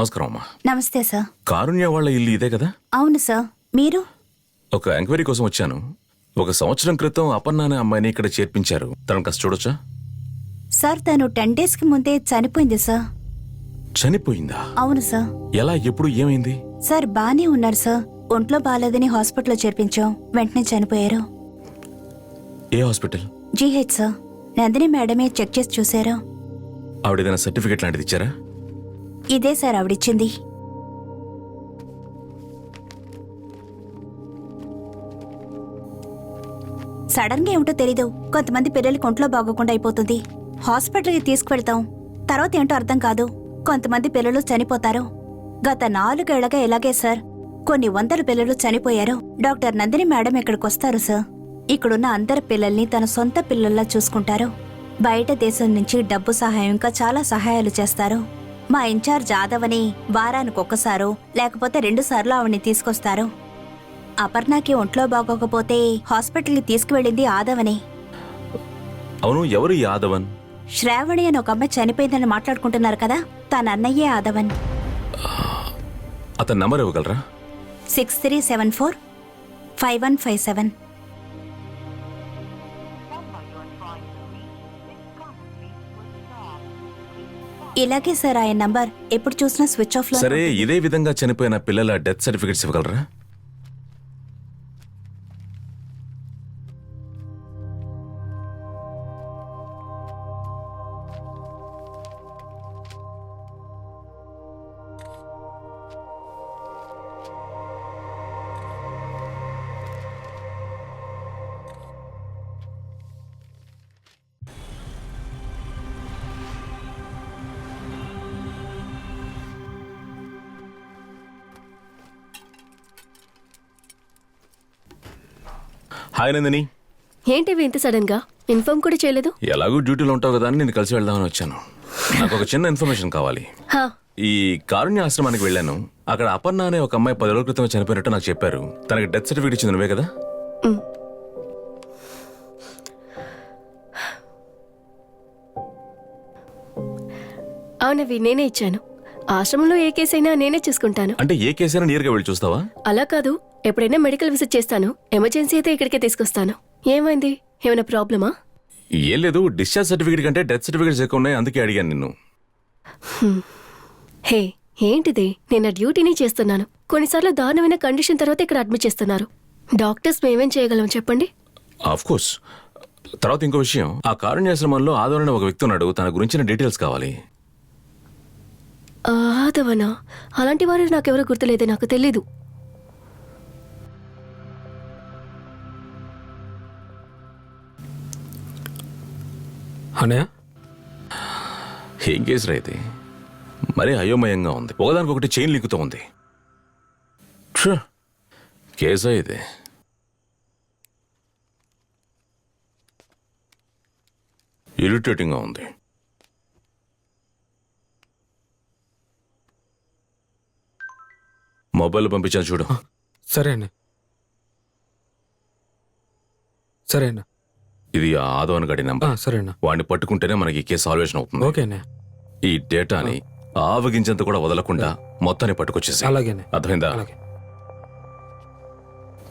నమస్కారం అమ్మా. నమస్తే సార్. కారుణ్య వాళ్ళ ఇల్లు ఇదే కదా? అవును సార్. మీరు? ఒక ఎంక్వైరీ కోసం వచ్చాను. 1 సంవత్సరం క్రితం అపర్ణ అనే అమ్మాయిని ఇక్కడ చేర్పించారు. తనను కాస్త చూడొచ్చా? సార్ తను 10 days కి ముందే చనిపోయింది సార్. చనిపోయిందా? అవును సార్. ఎలా, ఎప్పుడు, ఏమైంది? సార్ బానే ఉన్నారు సార్. ఒంట్లో బాగాలేదని హాస్పిటల్లో చేర్పించాం. వెంటనే చనిపోయారు. ఏ హాస్పిటల్? GH sir. నందిని మేడమే చెక్ చేసి చూశారు. ఆవిడ ఏదైనా సర్టిఫికేట్ లాంటిది ఇచ్చారా? ఇదే సార్ ఆవిడిచ్చింది. సడన్ గా ఏమిటో తెలీదు, కొంతమంది పిల్లలకి ఒంట్లో బాగోకుండా అయిపోతుంది. హాస్పిటల్కి తీసుకువెళ్తాం, తర్వాత ఏంటో అర్థం కాదు. కొంతమంది పిల్లలు చనిపోతారు. గత 4 ఏళ్లగా ఇలాగే సార్. కొన్ని 100 పిల్లలు చనిపోయారు. డాక్టర్ నందిని మేడం ఇక్కడికి వస్తారు సార్. ఇక్కడున్న అందరి పిల్లల్ని తన సొంత పిల్లల్లా చూసుకుంటారు. బయట దేశం నుంచి డబ్బు సహాయం ఇంకా చాలా సహాయాలు చేస్తారు. మా ఇన్ఛార్జ్ ఆదవని వారానికి 1 సారో లేకపోతే 2 సార్లు ఆవిడ్ని తీసుకొస్తారు. అపర్ణకి ఒంట్లో బాగోకపోతే హాస్పిటల్కి తీసుకువెళ్ళింది ఆదవని. అవును, ఎవరు ఈ ఆదవన్? శ్రావణి అని ఒక అమ్మాయి చనిపోయిందని మాట్లాడుకుంటున్నారు కదా, తన అన్నయ్యే ఆదవన్. అతని నంబర్ ఇవ్వగలరా? 63745157. ఇలాగే సార్ ఆయన నంబర్. ఎప్పుడు చూసినా స్విచ్ ఆఫ్ లో. సరే, ఇదే విధంగా చనిపోయిన పిల్లల డెత్ సర్టిఫికేట్స్ ఇవ్వగలరా? హాయ్ నందిని. ఏంటివి ఇంత సడన్ గా ఇన్ఫార్మ్ కూడా చేయలేదు? ఎలాగూ డ్యూటీలో ఉంటావు కదా అని నేను కలిసి వెళ్దామని వచ్చాను. నాకు ఒక చిన్న ఇన్ఫర్మేషన్ కావాలి. ఈ కారుణ్య ఆశ్రమానికి వెళ్ళాను. అక్కడ అపర్ణ అనే ఒక అమ్మాయి 10 రోజుల క్రితం చనిపోయినట్టు నాకు చెప్పారు. తనకి డెత్ సర్టిఫికేట్ ఇచ్చింది నువ్వే కదా? అవునవి నేనే ఇచ్చాను. ఆశ్రమంలో ఏ కేసు అయినా నేనే చూసుకుంటాను. అంటే ఏ కేసైనా నేరుగా వెళ్ళి చూస్తావా? అలా కాదు, ఎప్పుడైనా మెడికల్ విజిట్ చేస్తాను. ఎమర్జెన్సీ అయితే ఇక్కడికే తీసుకొస్తాను. ఏమైంది? ఏమైనా ప్రాబ్లమా? ఏం లేదు, డిశ్చార్జ్ సర్టిఫికేట్ కంటే డెత్ సర్టిఫికేట్స్ ఎక్కువ ఉన్నాయి, అందుకే అడిగాను నిన్ను. హే, ఏంటిది? నేను డ్యూటీని చేస్తున్నాను. కొన్నిసార్లు దారుణమైన కండిషన్ తర్వాత ఇక్కడ అడ్మిట్ చేస్తున్నారు. డాక్టర్స్ మేమేం చేయగలం చెప్పండి? Of course. తర్వాత ఇంకో విషయం, ఆ కారుణ్యాశ్రమంలో ఆదరణ ఒక వ్యక్తి ఉన్నాడు. తన గురించిన డీటెయిల్స్ కావాలి. ఆదవనా? అలాంటి వారు నాకెవరూ గుర్తులేదే, నాకు తెలీదు. అనయ్య, ఏం కేసు రైతే మరీ అయోమయంగా ఉంది. ఒకదానికొకటి చైన్ లీకుతూ ఉంది. కేసా ఇది? ఇరిటేటింగ్గా ఉంది. మొబైల్ పంపించాను చూడు. సరే అన్న. సరే అన్న. ఇది ఆదవన్ గడి నంబర్. సరే అన్న. వాడిని పట్టుకుంటేనే మనకి ఈ కేసు సాల్వేషన్ అవుతుంది. ఓకే అన్న. ఈ డేటాని ఆవగించేంత కూడా వదలకుండా మొత్తాన్ని పట్టుకొచ్చేసి. అలాగే. అర్థమైందా?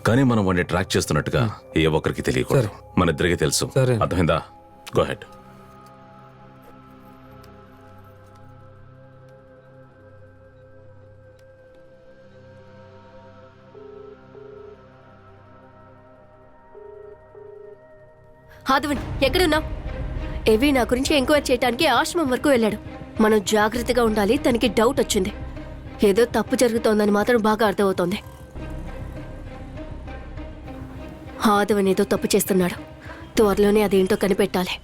కానీ మనం వాడిని ట్రాక్ చేస్తున్నట్టుగా ఏ ఒక్కరికి తెలియకూడదు. మన ఇద్దరికి తెలుసు. అర్థమైందా? Go head. ఆదవన్, ఎక్కడున్నావు? ఎవి నా గురించి ఎంక్వైరీ చేయడానికి ఆశ్రమం వరకు వెళ్ళాడు. మనం జాగ్రత్తగా ఉండాలి. తనకి డౌట్ వచ్చింది. ఏదో తప్పు జరుగుతోందని మాత్రం బాగా అర్థమవుతోంది. ఆదవన్ ఏదో తప్పు చేస్తున్నాడు. త్వరలోనే అదేంటో కనిపెట్టాలి.